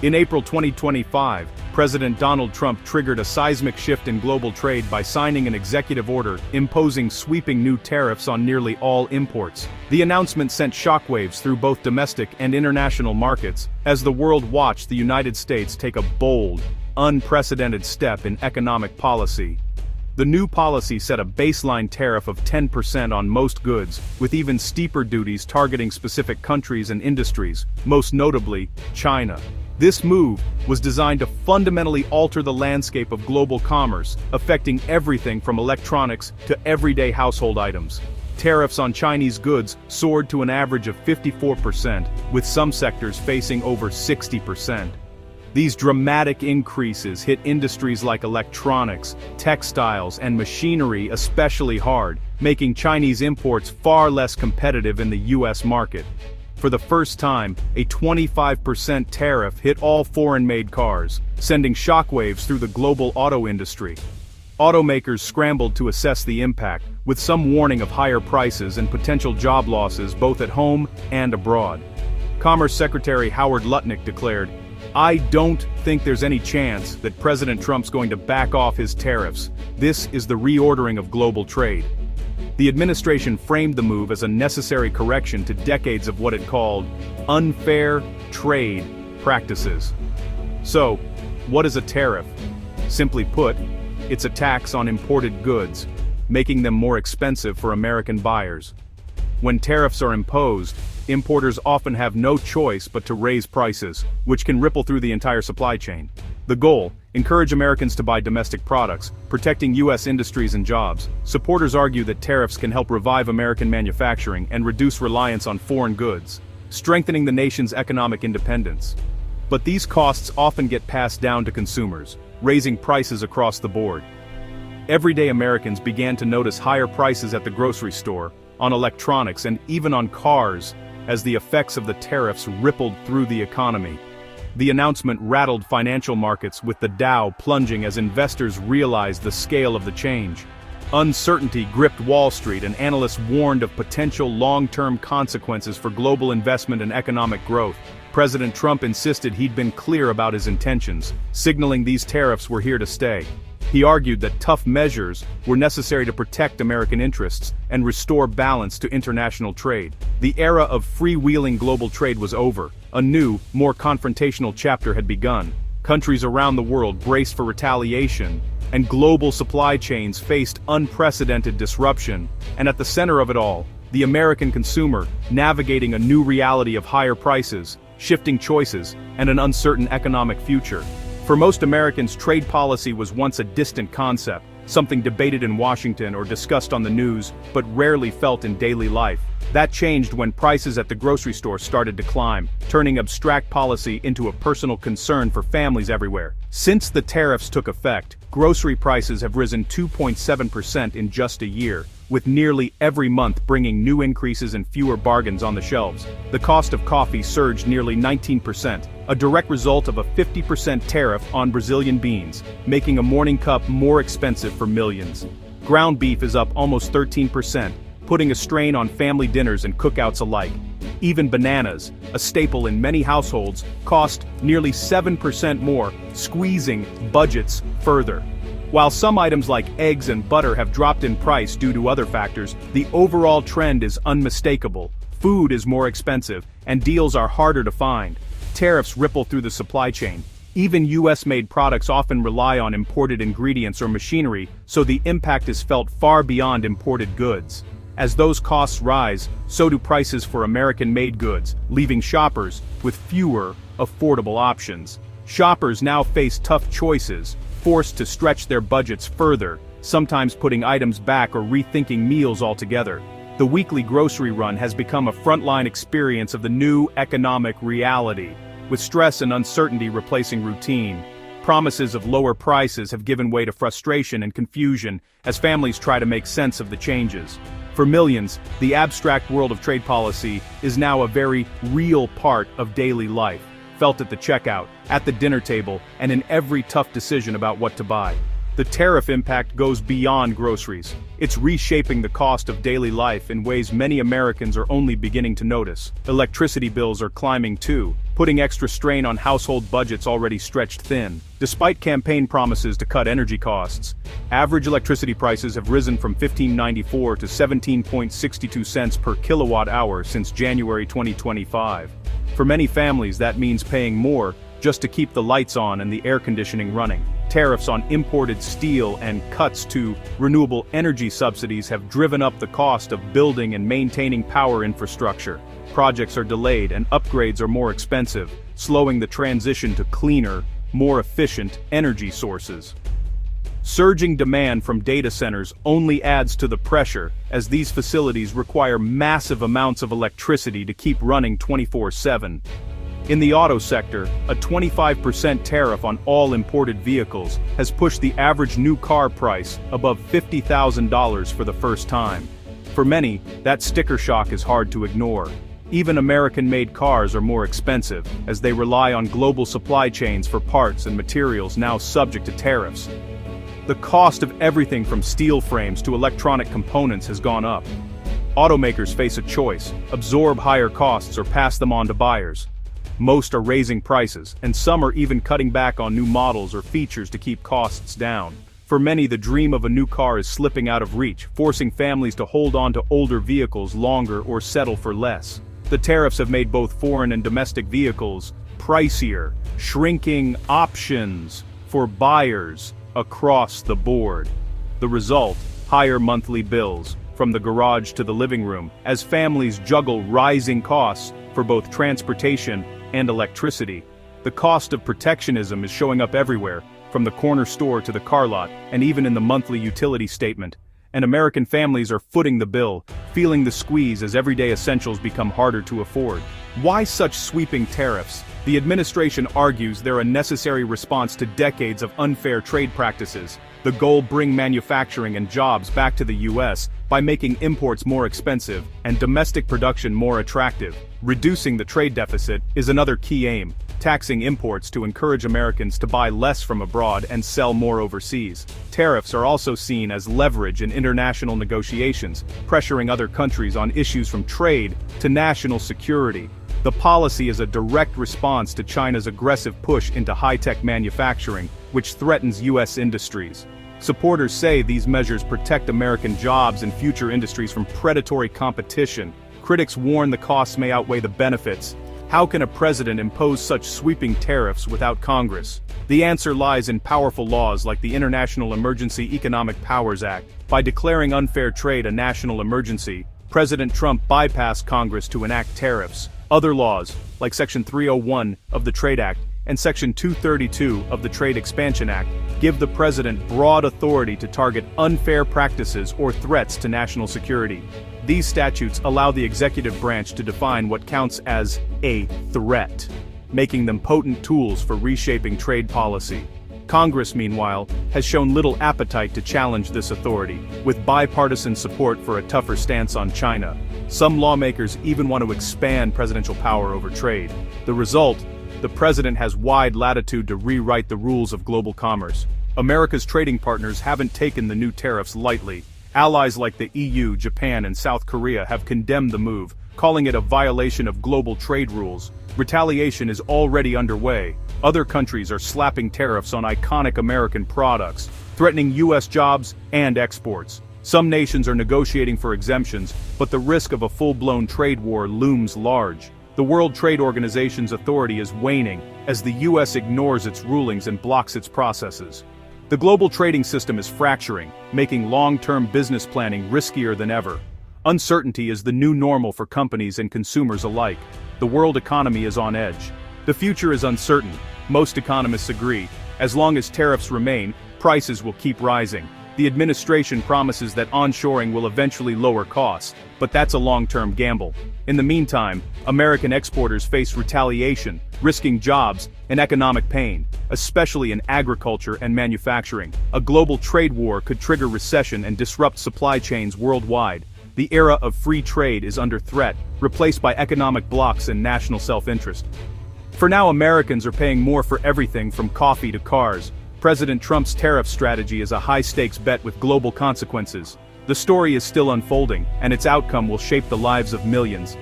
In April 2025, President Donald Trump triggered a seismic shift in global trade by signing an executive order imposing sweeping new tariffs on nearly all imports. The announcement sent shockwaves through both domestic and international markets, as the world watched the United States take a bold, unprecedented step in economic policy. The new policy set a baseline tariff of 10% on most goods, with even steeper duties targeting specific countries and industries, most notably, China. This move was designed to fundamentally alter the landscape of global commerce, affecting everything from electronics to everyday household items. Tariffs on Chinese goods soared to an average of 54%, with some sectors facing over 60%. These dramatic increases hit industries like electronics, textiles, and machinery especially hard, making Chinese imports far less competitive in the U.S. market. For the first time, a 25% tariff hit all foreign-made cars, sending shockwaves through the global auto industry. Automakers scrambled to assess the impact, with some warning of higher prices and potential job losses both at home and abroad. Commerce Secretary Howard Lutnick declared, "I don't think there's any chance that President Trump's going to back off his tariffs. This is the reordering of global trade." The administration framed the move as a necessary correction to decades of what it called unfair trade practices. So, what is a tariff? Simply put, it's a tax on imported goods, making them more expensive for American buyers. When tariffs are imposed, importers often have no choice but to raise prices, which can ripple through the entire supply chain. The goal: encourage Americans to buy domestic products, protecting U.S. industries and jobs. Supporters argue that tariffs can help revive American manufacturing and reduce reliance on foreign goods, strengthening the nation's economic independence. But these costs often get passed down to consumers, raising prices across the board. Everyday Americans began to notice higher prices at the grocery store, on electronics, and even on cars, as the effects of the tariffs rippled through the economy. The announcement rattled financial markets, with the Dow plunging as investors realized the scale of the change. Uncertainty gripped Wall Street, and analysts warned of potential long-term consequences for global investment and economic growth. President Trump insisted he'd been clear about his intentions, signaling these tariffs were here to stay. He argued that tough measures were necessary to protect American interests and restore balance to international trade. The era of freewheeling global trade was over. A new, more confrontational chapter had begun. Countries around the world braced for retaliation, and global supply chains faced unprecedented disruption. And at the center of it all, the American consumer, navigating a new reality of higher prices, shifting choices, and an uncertain economic future. For most Americans, trade policy was once a distant concept, something debated in Washington or discussed on the news, but rarely felt in daily life. That changed when prices at the grocery store started to climb, turning abstract policy into a personal concern for families everywhere. Since the tariffs took effect, grocery prices have risen 2.7% in just a year, with nearly every month bringing new increases and fewer bargains on the shelves. The cost of coffee surged nearly 19%, a direct result of a 50% tariff on Brazilian beans, making a morning cup more expensive for millions. Ground beef is up almost 13%, putting a strain on family dinners and cookouts alike. Even bananas, a staple in many households, cost nearly 7% more, squeezing budgets further. While some items like eggs and butter have dropped in price due to other factors, the overall trend is unmistakable. Food is more expensive, and deals are harder to find. Tariffs ripple through the supply chain. Even US-made products often rely on imported ingredients or machinery, so the impact is felt far beyond imported goods. As those costs rise, so do prices for American-made goods, leaving shoppers with fewer, affordable options. Shoppers now face tough choices, forced to stretch their budgets further, sometimes putting items back or rethinking meals altogether. The weekly grocery run has become a frontline experience of the new economic reality, with stress and uncertainty replacing routine. Promises of lower prices have given way to frustration and confusion as families try to make sense of the changes. For millions, the abstract world of trade policy is now a very real part of daily life, felt at the checkout, at the dinner table, and in every tough decision about what to buy. The tariff impact goes beyond groceries. It's reshaping the cost of daily life in ways many Americans are only beginning to notice. Electricity bills are climbing too, putting extra strain on household budgets already stretched thin. Despite campaign promises to cut energy costs, average electricity prices have risen from $15.94 to 17.62 cents per kilowatt hour since January 2025. For many families, that means paying more just to keep the lights on and the air conditioning running. Tariffs on imported steel and cuts to renewable energy subsidies have driven up the cost of building and maintaining power infrastructure. Projects are delayed and upgrades are more expensive, slowing the transition to cleaner, more efficient energy sources. Surging demand from data centers only adds to the pressure, as these facilities require massive amounts of electricity to keep running 24/7. In the auto sector, a 25% tariff on all imported vehicles has pushed the average new car price above $50,000 for the first time. For many, that sticker shock is hard to ignore. Even American-made cars are more expensive, as they rely on global supply chains for parts and materials now subject to tariffs. The cost of everything from steel frames to electronic components has gone up. Automakers face a choice: absorb higher costs or pass them on to buyers. Most are raising prices, and some are even cutting back on new models or features to keep costs down. For many, the dream of a new car is slipping out of reach, forcing families to hold on to older vehicles longer or settle for less. The tariffs have made both foreign and domestic vehicles pricier, shrinking options for buyers across the board. The result: higher monthly bills, from the garage to the living room, as families juggle rising costs for both transportation and electricity. The cost of protectionism is showing up everywhere, from the corner store to the car lot, and even in the monthly utility statement. And American families are footing the bill, feeling the squeeze as everyday essentials become harder to afford. Why such sweeping tariffs? The administration argues they're a necessary response to decades of unfair trade practices. The goal: bring manufacturing and jobs back to the U.S. by making imports more expensive and domestic production more attractive. Reducing the trade deficit is another key aim, taxing imports to encourage Americans to buy less from abroad and sell more overseas. Tariffs are also seen as leverage in international negotiations, pressuring other countries on issues from trade to national security. The policy is a direct response to China's aggressive push into high-tech manufacturing, which threatens U.S. industries. Supporters say these measures protect American jobs and future industries from predatory competition. Critics warn the costs may outweigh the benefits. How can a president impose such sweeping tariffs without Congress? The answer lies in powerful laws like the International Emergency Economic Powers Act. By declaring unfair trade a national emergency, President Trump bypassed Congress to enact tariffs. Other laws, like Section 301 of the Trade Act and Section 232 of the Trade Expansion Act, give the president broad authority to target unfair practices or threats to national security. These statutes allow the executive branch to define what counts as a threat, making them potent tools for reshaping trade policy. Congress, meanwhile, has shown little appetite to challenge this authority, with bipartisan support for a tougher stance on China. Some lawmakers even want to expand presidential power over trade. The result: the president has wide latitude to rewrite the rules of global commerce. America's trading partners haven't taken the new tariffs lightly. Allies like the EU, Japan, and South Korea have condemned the move, calling it a violation of global trade rules. Retaliation is already underway. Other countries are slapping tariffs on iconic American products, threatening U.S. jobs and exports. Some nations are negotiating for exemptions, but the risk of a full-blown trade war looms large. The World Trade Organization's authority is waning as the U.S. ignores its rulings and blocks its processes. The global trading system is fracturing, making long-term business planning riskier than ever. Uncertainty is the new normal for companies and consumers alike. The world economy is on edge. The future is uncertain. Most economists agree. As long as tariffs remain, prices will keep rising. The administration promises that onshoring will eventually lower costs, but that's a long-term gamble. In the meantime, American exporters face retaliation, risking jobs and economic pain, especially in agriculture and manufacturing. A global trade war could trigger recession and disrupt supply chains worldwide. The era of free trade is under threat, replaced by economic blocs and national self-interest. For now, Americans are paying more for everything from coffee to cars. President Trump's tariff strategy is a high-stakes bet with global consequences. The story is still unfolding, and its outcome will shape the lives of millions.